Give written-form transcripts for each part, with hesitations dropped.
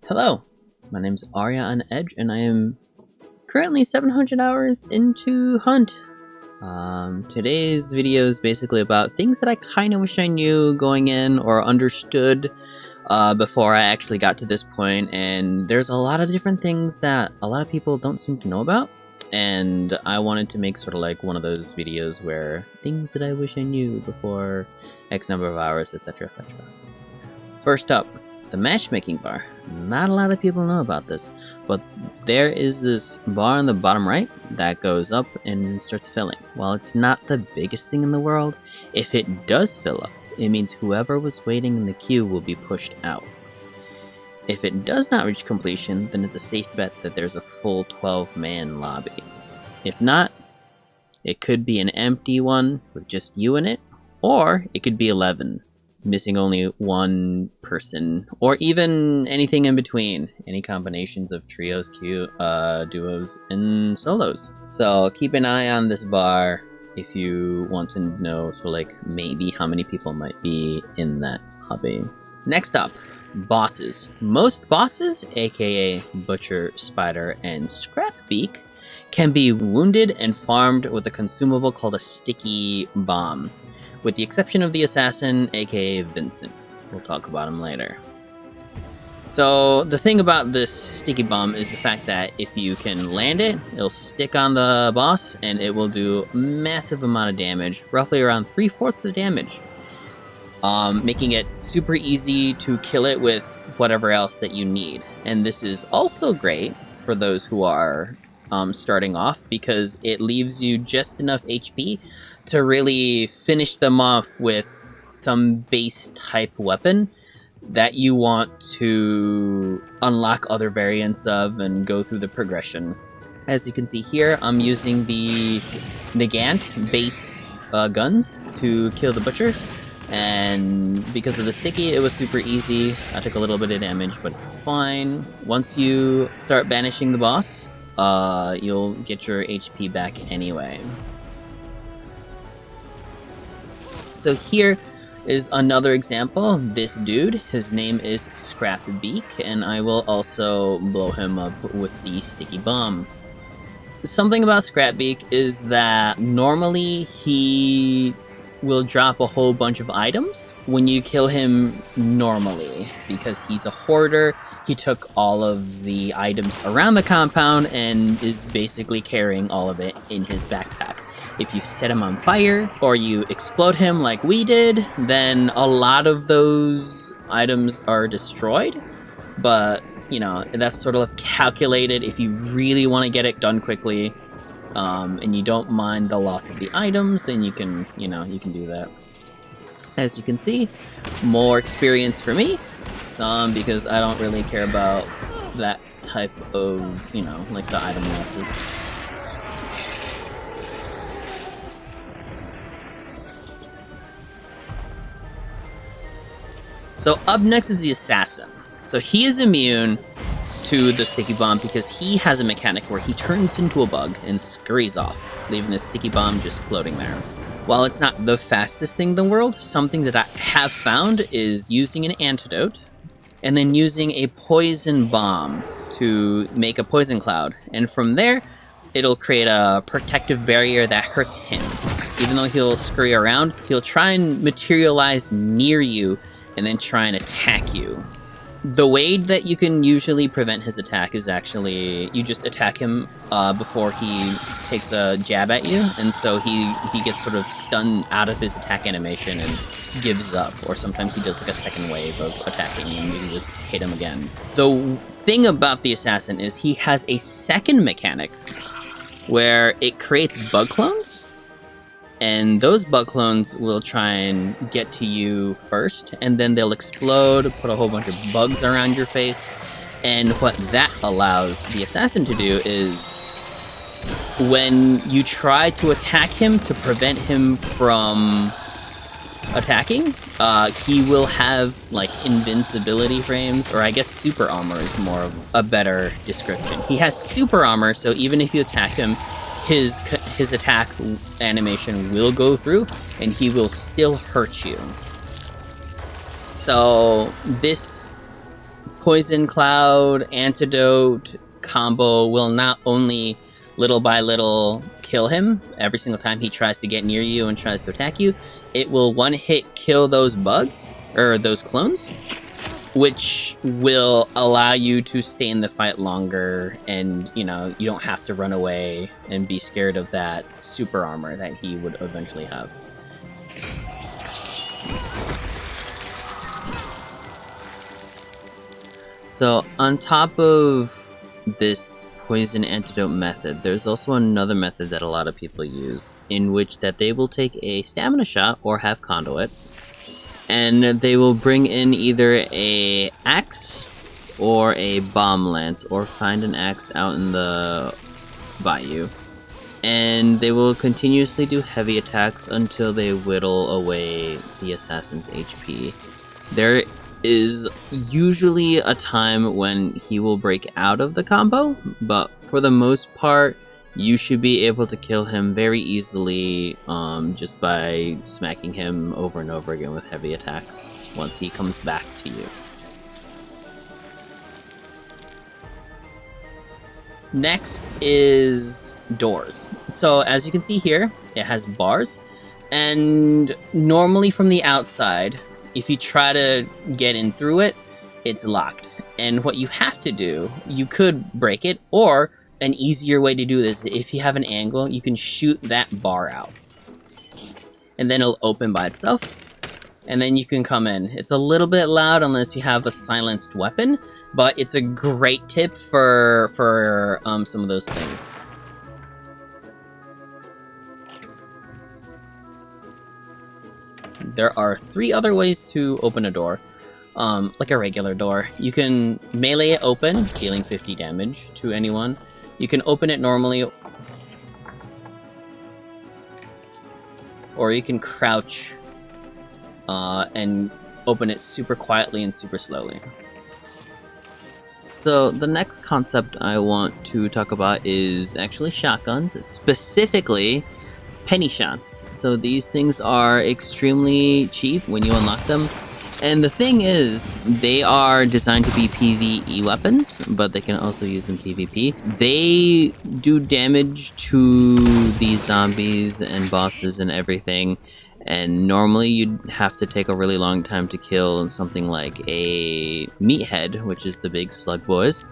Hello, my name's Aria on Edge, and I am currently 700 hours into Hunt. Today's video is basically about things that I kind of wish I knew going in or understood before I actually got to this point, and there's a lot of different things that a lot of people don't seem to know about, and I wanted to make sort of like one of those videos where things that I wish I knew before X number of hours, etc, etc. First up, the matchmaking bar. Not a lot of people know about this, but there is this bar on the bottom right that goes up and starts filling. While it's not the biggest thing in the world, if it does fill up, it means whoever was waiting in the queue will be pushed out. If it does not reach completion, then it's a safe bet that there's a full 12-man lobby. If not, it could be an empty one with just you in it, or it could be 11. Missing only one person, or even anything in between. Any combinations of trios, duos, and solos. So keep an eye on this bar if you want to know sort of like maybe how many people might be in that hobby. Next up, bosses. Most bosses, aka Butcher, Spider, and Scrapbeak, can be wounded and farmed with a consumable called a sticky bomb. With the exception of the assassin, aka Vincent. We'll talk about him later. So the thing about this sticky bomb is the fact that if you can land it, it'll stick on the boss and it will do a massive amount of damage, roughly around 3/4 of the damage, making it super easy to kill it with whatever else that you need. And this is also great for those who are starting off, because it leaves you just enough HP to really finish them off with some base type weapon that you want to unlock other variants of and go through the progression. As you can see here, I'm using the Nagant base guns to kill the Butcher, and because of the sticky, it was super easy. I took a little bit of damage, but it's fine. Once you start banishing the boss, you'll get your HP back anyway. So here is another example. This dude, his name is Scrapbeak, and I will also blow him up with the sticky bomb. Something about Scrapbeak is that normally he will drop a whole bunch of items when you kill him normally, because he's a hoarder. He took all of the items around the compound and is basically carrying all of it in his backpack. If you set him on fire, or you explode him like we did, then a lot of those items are destroyed. But, you know, that's sort of calculated if you really want to get it done quickly, and you don't mind the loss of the items, then you can, you can do that. As you can see, more experience for me, some because I don't really care about that type of, like the item losses. So up next is the assassin. So he is immune to the sticky bomb because he has a mechanic where he turns into a bug and scurries off, leaving the sticky bomb just floating there. While it's not the fastest thing in the world, something that I have found is using an antidote and then using a poison bomb to make a poison cloud. And from there, it'll create a protective barrier that hurts him. Even though he'll scurry around, he'll try and materialize near you and then try and attack you. The way that you can usually prevent his attack is actually you just attack him before he takes a jab at you, and so he gets sort of stunned out of his attack animation and gives up, or sometimes he does like a second wave of attacking and you just hit him again. The thing about the assassin is he has a second mechanic where it creates bug clones. And those bug clones will try and get to you first, and then they'll explode, put a whole bunch of bugs around your face. And what that allows the assassin to do is, when you try to attack him to prevent him from attacking, he will have like invincibility frames, or I guess super armor is more of a better description. He has super armor, so even if you attack him, his attack animation will go through and he will still hurt you. So this Poison Cloud Antidote combo will not only little by little kill him every single time he tries to get near you and tries to attack you, it will one hit kill those bugs, or those clones, which will allow you to stay in the fight longer, and you know, you don't have to run away and be scared of that super armor that he would eventually have. So on top of this poison antidote method, there's also another method that a lot of people use, in which that they will take a stamina shot or have conduit, and they will bring in either a axe or a bomb lance, or find an axe out in the bayou, and they will continuously do heavy attacks until they whittle away the assassin's HP. There is usually a time when he will break out of the combo, but for the most part, you should be able to kill him very easily just by smacking him over and over again with heavy attacks once he comes back to you. Next is doors. So as you can see here, it has bars, and normally from the outside, if you try to get in through it, it's locked. And what you have to do, you could break it, or an easier way to do this, if you have an angle, you can shoot that bar out. And then it'll open by itself, and then you can come in. It's a little bit loud unless you have a silenced weapon, but it's a great tip for some of those things. There are 3 other ways to open a door, like a regular door. You can melee it open, dealing 50 damage to anyone. You can open it normally, or you can crouch and open it super quietly and super slowly. So the next concept I want to talk about is actually shotguns, specifically penny shots. So these things are extremely cheap when you unlock them, and the thing is, they are designed to be PvE weapons, but they can also use in PvP. They do damage to these zombies and bosses and everything, and normally you'd have to take a really long time to kill something like a meathead, which is the big slug boys.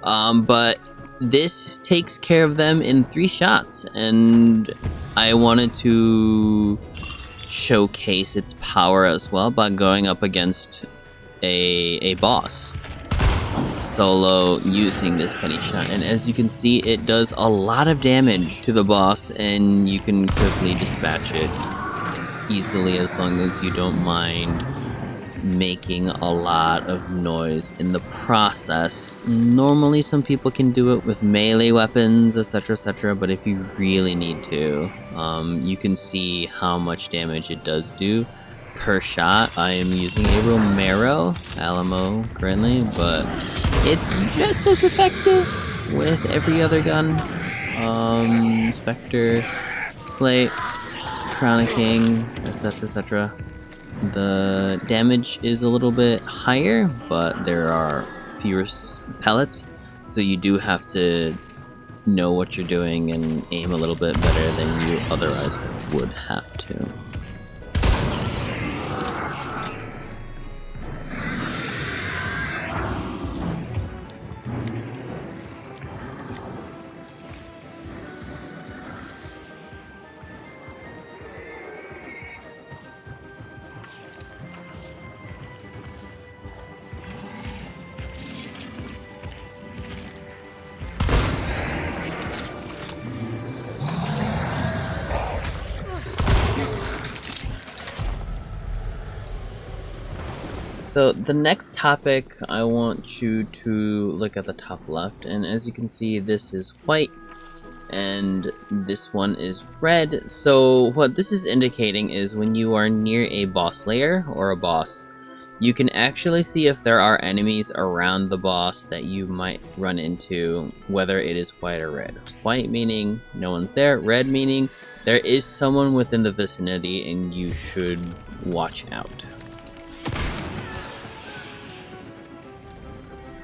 But this takes care of them in 3 shots, and I wanted to showcase its power as well by going up against a boss solo using this penny shot. And as you can see, it does a lot of damage to the boss, and you can quickly dispatch it easily as long as you don't mind making a lot of noise in the process. Normally some people can do it with melee weapons, etc, but if you really need to, you can see how much damage it does do per shot. I am using a Romero Alamo currently, but it's just as effective with every other gun. Spectre, Slate, Crown King, etc. The damage is a little bit higher, but there are fewer pellets, so you do have to know what you're doing and aim a little bit better than you otherwise would have to. So the next topic, I want you to look at the top left, and as you can see, this is white and this one is red. So what this is indicating is when you are near a boss layer or a boss, you can actually see if there are enemies around the boss that you might run into, whether it is white or red. White meaning no one's there, red meaning there is someone within the vicinity and you should watch out.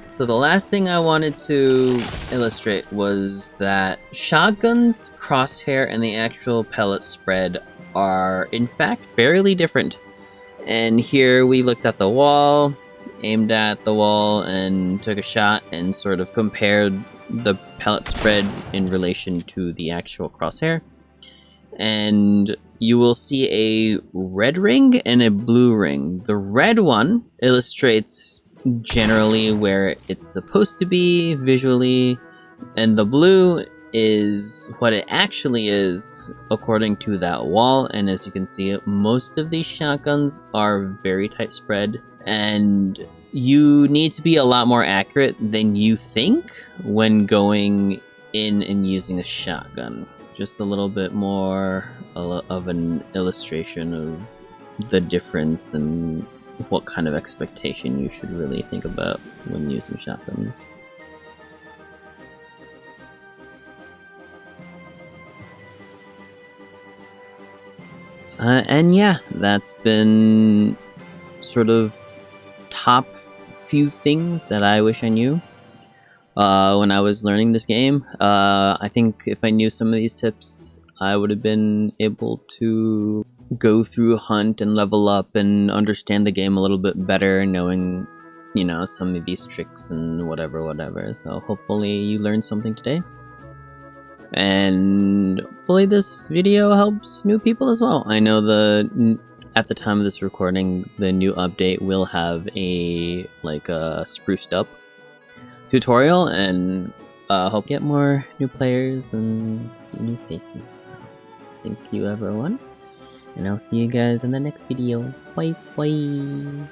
So the last thing I wanted to illustrate was that shotguns, crosshair, and the actual pellet spread are in fact fairly different. And here we looked at the wall, aimed at the wall, and took a shot and sort of compared the pellet spread in relation to the actual crosshair. And you will see a red ring and a blue ring. The red one illustrates generally where it's supposed to be visually, and the blue is what it actually is according to that wall. And as you can see, most of these shotguns are very tight spread, and you need to be a lot more accurate than you think when going in and using a shotgun. Just a little bit more of an illustration of the difference and what kind of expectation you should really think about when using shotguns. And yeah, that's been sort of top few things that I wish I knew when I was learning this game. I think if I knew some of these tips, I would have been able to go through hunt and level up and understand the game a little bit better, knowing, you know, some of these tricks and whatever. So hopefully you learned something today. And hopefully this video helps new people as well. I know at the time of this recording, the new update will have a spruced up tutorial, and hope to get more new players and see new faces. So, thank you everyone, and I'll see you guys in the next video. Bye bye.